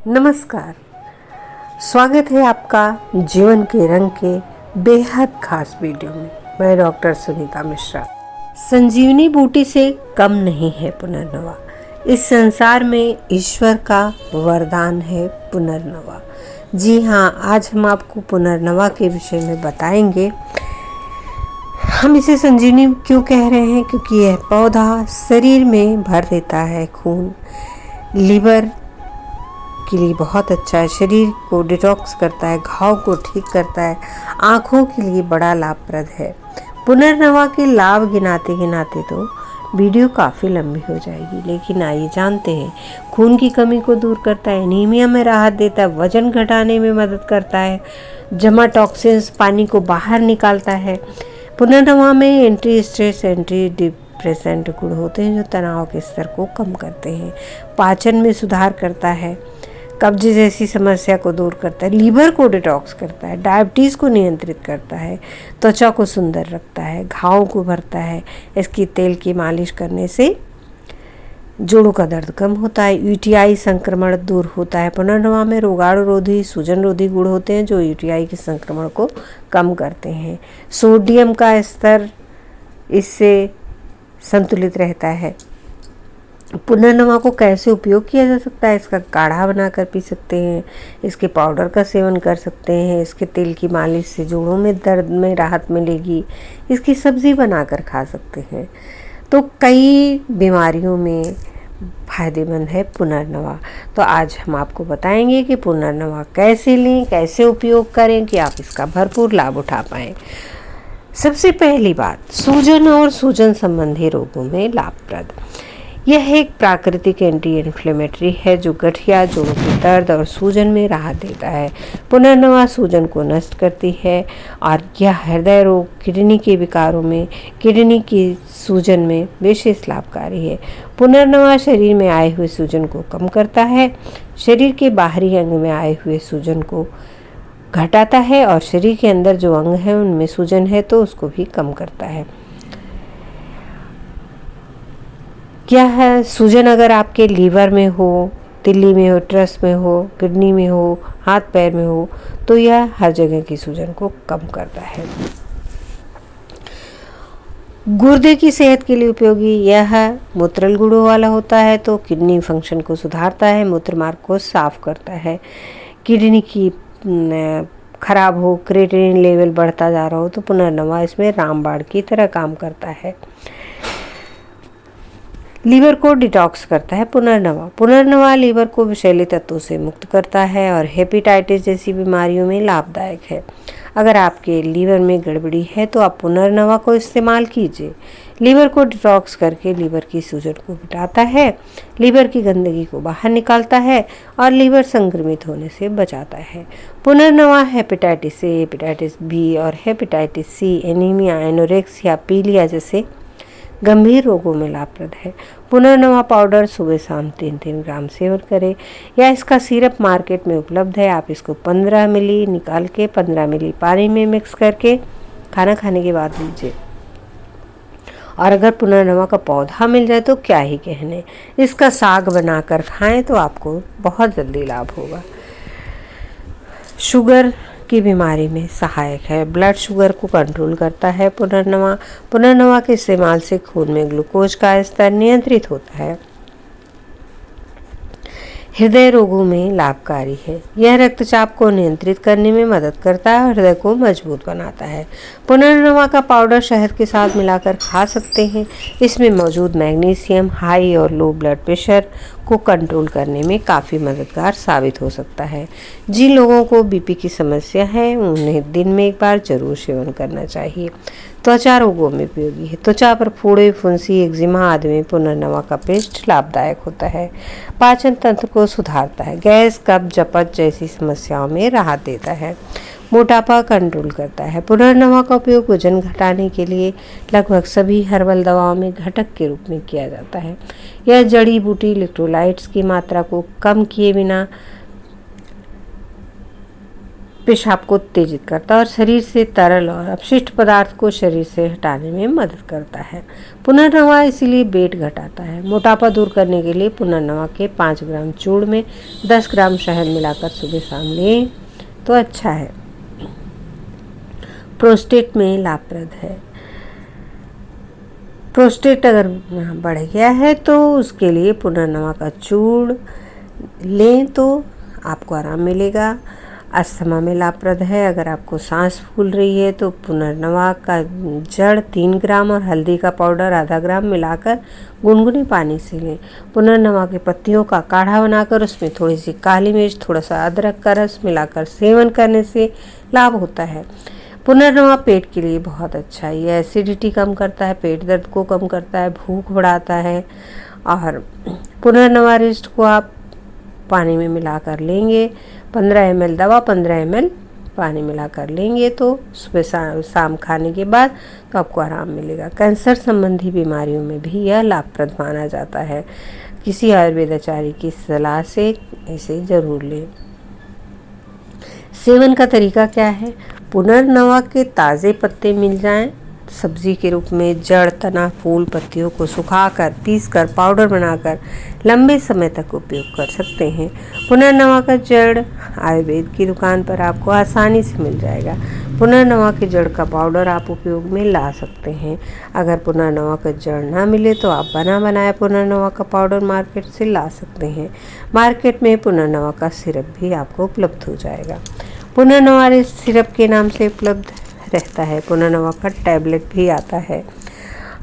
नमस्कार। स्वागत है आपका जीवन के रंग के बेहद खास वीडियो में। मैं डॉक्टर सुनीता मिश्रा। संजीवनी बूटी से कम नहीं है पुनर्नवा। इस संसार में ईश्वर का वरदान है पुनर्नवा। जी हाँ, आज हम आपको पुनर्नवा के विषय में बताएंगे। हम इसे संजीवनी क्यों कह रहे हैं? क्योंकि यह पौधा शरीर में भर देता है खून, लीवर के लिए बहुत अच्छा है, शरीर को डिटॉक्स करता है, घाव को ठीक करता है, आँखों के लिए बड़ा लाभप्रद है। पुनर्नवा के लाभ गिनाते गिनाते तो वीडियो काफ़ी लंबी हो जाएगी, लेकिन आइए जानते हैं। खून की कमी को दूर करता है, एनीमिया में राहत देता है, वजन घटाने में मदद करता है, जमा टॉक्सिन्स पानी को बाहर निकालता है। पुनर्नवा में एंटी स्ट्रेस, एंटी डिप्रेसेंट गुण होते हैं जो तनाव के स्तर को कम करते हैं। पाचन में सुधार करता है, कब्ज जैसी समस्या को दूर करता है, लीवर को डिटॉक्स करता है, डायबिटीज़ को नियंत्रित करता है, त्वचा को सुंदर रखता है, घावों को भरता है। इसकी तेल की मालिश करने से जोड़ों का दर्द कम होता है, यूटीआई संक्रमण दूर होता है। पुनर्नवा में रोगाणुरोधी, सूजन रोधी गुण होते हैं जो यूटीआई के संक्रमण को कम करते हैं। सोडियम का स्तर इससे संतुलित रहता है। पुनर्नवा को कैसे उपयोग किया जा सकता है? इसका काढ़ा बनाकर पी सकते हैं, इसके पाउडर का सेवन कर सकते हैं, इसके तेल की मालिश से जोड़ों में दर्द में राहत मिलेगी, इसकी सब्ज़ी बनाकर खा सकते हैं। तो कई बीमारियों में फ़ायदेमंद है पुनर्नवा। तो आज हम आपको बताएंगे कि पुनर्नवा कैसे लें, कैसे उपयोग करें कि आप इसका भरपूर लाभ उठा पाएँ। सबसे पहली बात, सूजन और सूजन संबंधी रोगों में लाभप्रद। यह एक प्राकृतिक एंटी इन्फ्लेमेटरी है जो गठिया, जोड़ों के दर्द और सूजन में राहत देता है। पुनर्नवा सूजन को नष्ट करती है और यह हृदय रोग, किडनी के विकारों में, किडनी की सूजन में विशेष लाभकारी है। पुनर्नवा शरीर में आए हुए सूजन को कम करता है, शरीर के बाहरी अंग में आए हुए सूजन को घटाता है और शरीर के अंदर जो अंग है उनमें सूजन है तो उसको भी कम करता है। क्या है? सूजन अगर आपके लीवर में हो, तिल्ली में हो, ट्रस में हो, किडनी में हो, हाथ पैर में हो तो यह हर जगह की सूजन को कम करता है। गुर्दे की सेहत के लिए उपयोगी। यह मूत्रल गुणों वाला होता है तो किडनी फंक्शन को सुधारता है, मूत्रमार्ग को साफ करता है। किडनी की खराब हो, क्रिएटिनिन लेवल बढ़ता जा रहा हो तो पुनर्नवा इसमें रामबाण की तरह काम करता है। लीवर को डिटॉक्स करता है पुनर्नवा लीवर को विषैले तत्वों से मुक्त करता है और हेपेटाइटिस जैसी बीमारियों में लाभदायक है। अगर आपके लीवर में गड़बड़ी है तो आप पुनर्नवा को इस्तेमाल कीजिए। लीवर को डिटॉक्स करके लीवर की सूजन को मिटाता है, लीवर की गंदगी को बाहर निकालता है और लीवर संक्रमित होने से बचाता है। पुनर्नवा हेपेटाइटिस ए, हेपेटाइटिस बी और हेपेटाइटिस सी, एनीमिया, एनोरेक्सिया, पीलिया जैसे गंभीर रोगों में लाभप्रद है। पुनर्नवा पाउडर सुबह शाम 3-3 ग्राम सेवन करें या इसका सिरप मार्केट में उपलब्ध है। आप इसको 15 मिली निकाल के 15 मिली पानी में मिक्स करके खाना खाने के बाद लीजिए। और अगर पुनर्नवा का पौधा मिल जाए तो क्या ही कहने, इसका साग बनाकर खाएं तो आपको बहुत जल्दी लाभ होगा। शुगर की बीमारी में सहायक है, ब्लड शुगर को कंट्रोल करता है पुनर्नवा के इस्तेमाल से खून में ग्लूकोज का स्तर नियंत्रित होता है। हृदय रोगों में लाभकारी है। यह रक्तचाप को नियंत्रित करने में मदद करता है और हृदय को मजबूत बनाता है। पुनर्नवा का पाउडर शहद के साथ मिलाकर खा सकते हैं। इसमें मौजूद मैग्नीशियम हाई और लो ब्लड प्रेशर को कंट्रोल करने में काफ़ी मददगार साबित हो सकता है। जिन लोगों को बीपी की समस्या है उन्हें दिन में एक बार जरूर सेवन करना चाहिए। त्वचा रोगों में उपयोगी है। त्वचा पर फोड़े, फुंसी, एक्जिमा आदि में पुनर्नवा का पेस्ट लाभदायक होता है। पाचन तंत्र को सुधारता है, गैस, कब्ज, अपच जैसी समस्याओं में राहत देता है। मोटापा कंट्रोल करता है। पुनर्नवा का उपयोग वजन घटाने के लिए लगभग सभी हर्बल दवाओं में घटक के रूप में किया जाता है। यह जड़ी बूटी इलेक्ट्रोलाइट्स की मात्रा को कम किए बिना पेशाब को उत्तेजित करता है और शरीर से तरल और अपशिष्ट पदार्थ को शरीर से हटाने में मदद करता है। पुनर्नवा इसीलिए पेट घटाता है। मोटापा दूर करने के लिए पुनर्नवा के 5 ग्राम चूर्ण में 10 ग्राम शहद मिलाकर सुबह शाम लें तो अच्छा है। प्रोस्टेट में लाभप्रद है। प्रोस्टेट अगर बढ़ गया है तो उसके लिए पुनर्नवा का चूर्ण लें तो आपको आराम मिलेगा। अस्थमा में लाभप्रद है। अगर आपको सांस फूल रही है तो पुनर्नवा का जड़ 3 ग्राम और हल्दी का पाउडर आधा ग्राम मिलाकर गुनगुने पानी से लें। पुनर्नवा के पत्तियों का काढ़ा बनाकर उसमें थोड़ी सी काली मिर्च, थोड़ा सा अदरक का रस मिलाकर सेवन करने से लाभ होता है। पुनर्नवा पेट के लिए बहुत अच्छा है। यह एसिडिटी कम करता है, पेट दर्द को कम करता है, भूख बढ़ाता है। और पुनर्नवा रिस्ट को आप पानी में मिलाकर लेंगे। 15 ml दवा 15 ml पानी मिलाकर लेंगे तो सुबह शाम खाने के बाद तो आपको आराम मिलेगा। कैंसर संबंधी बीमारियों में भी यह लाभप्रद माना जाता है। किसी आयुर्वेद आचार्य की सलाह से इसे जरूर लें। सेवन का तरीका क्या है? पुनर्नवा के ताज़े पत्ते मिल जाएं, सब्जी के रूप में जड़, तना, फूल, पत्तियों को सुखाकर पीसकर पाउडर बनाकर लंबे समय तक उपयोग कर सकते हैं। पुनर्नवा का जड़ आयुर्वेद की दुकान पर आपको आसानी से मिल जाएगा। पुनर्नवा के जड़ का पाउडर आप उपयोग में ला सकते हैं। अगर पुनर्नवा का जड़ ना मिले तो आप बना बनाया पुनर्नवा का पाउडर मार्केट से ला सकते हैं। मार्केट में पुनर्नवा का सिरप भी आपको उपलब्ध हो जाएगा। पुनर्नवा सिरप के नाम से उपलब्ध रहता है। पुनर्नवा का टैबलेट भी आता है,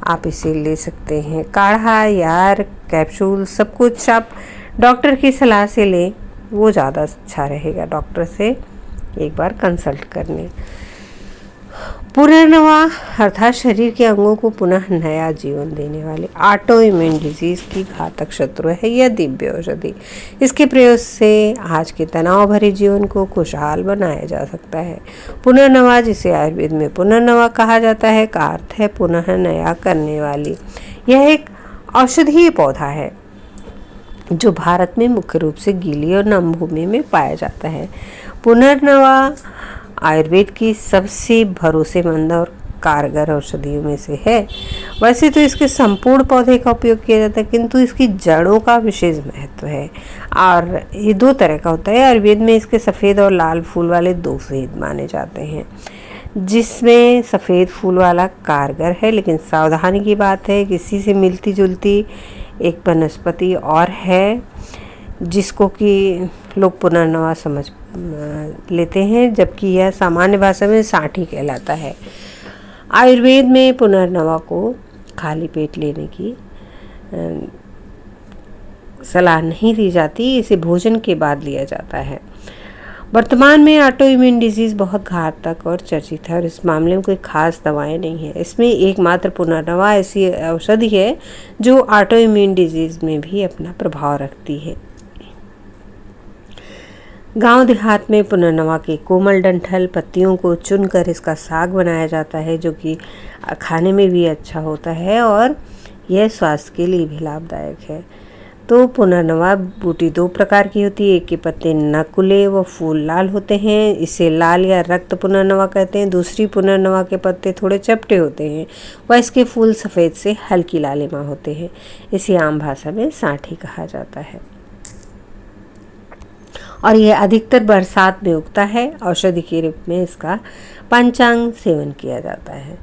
आप इसे ले सकते हैं। काढ़ा या कैप्सूल सब कुछ आप डॉक्टर की सलाह से लें, वो ज़्यादा अच्छा रहेगा। डॉक्टर से एक बार कंसल्ट कर लें। पुनर्नवा अर्थात शरीर के अंगों को पुनः नया जीवन देने वाले ऑटो इम्यून डिजीज की घातक शत्रु है यह दिव्य औषधि। इसके प्रयोग से आज के तनाव भरे जीवन को खुशहाल बनाया जा सकता है। पुनर्नवा, जिसे आयुर्वेद में पुनर्नवा कहा जाता है, का अर्थ है पुनः नया करने वाली। यह एक औषधीय पौधा है जो भारत में मुख्य रूप से गीली और नम भूमि में पाया जाता है। पुनर्नवा आयुर्वेद की सबसे भरोसेमंद और कारगर औषधियों में से है। वैसे तो इसके संपूर्ण पौधे का उपयोग किया जाता है, किंतु इसकी जड़ों का विशेष महत्व है। और ये 2 तरह का होता है। आयुर्वेद में इसके सफ़ेद और लाल फूल वाले 2 भेद माने जाते हैं, जिसमें सफ़ेद फूल वाला कारगर है। लेकिन सावधानी की बात है, किसी से मिलती जुलती एक वनस्पति और है जिसको कि लोग पुनर्नवा समझ लेते हैं, जबकि यह सामान्य भाषा में साठी कहलाता है। आयुर्वेद में पुनर्नवा को खाली पेट लेने की सलाह नहीं दी जाती, इसे भोजन के बाद लिया जाता है। वर्तमान में ऑटो इम्यून डिजीज़ बहुत घातक और चर्चित है और इस मामले में कोई खास दवाएं नहीं है। इसमें एकमात्र पुनर्नवा ऐसी औषधि है जो ऑटो इम्यून डिजीज़ में भी अपना प्रभाव रखती है। गांव देहात में पुनर्नवा के कोमल डंठल पत्तियों को चुनकर इसका साग बनाया जाता है, जो कि खाने में भी अच्छा होता है और यह स्वास्थ्य के लिए भी लाभदायक है। तो पुनर्नवा बूटी 2 प्रकार की होती है। एक के पत्ते नकुले व फूल लाल होते हैं, इसे लाल या रक्त पुनर्नवा कहते हैं। दूसरी पुनर्नवा के पत्ते थोड़े चपटे होते हैं व इसके फूल सफ़ेद से हल्की लालिमा होते हैं। इसे आम भाषा में साठी कहा जाता है और यह अधिकतर बरसात में उगता है। औषधि के रूप में इसका पंचांग सेवन किया जाता है।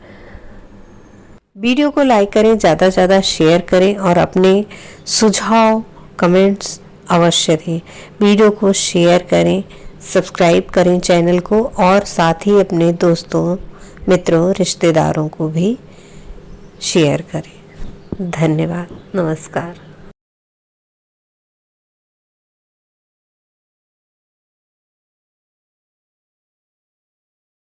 वीडियो को लाइक करें, ज़्यादा से ज़्यादा शेयर करें और अपने सुझाव कमेंट्स अवश्य दें। वीडियो को शेयर करें, सब्सक्राइब करें चैनल को और साथ ही अपने दोस्तों, मित्रों, रिश्तेदारों को भी शेयर करें। धन्यवाद। नमस्कार।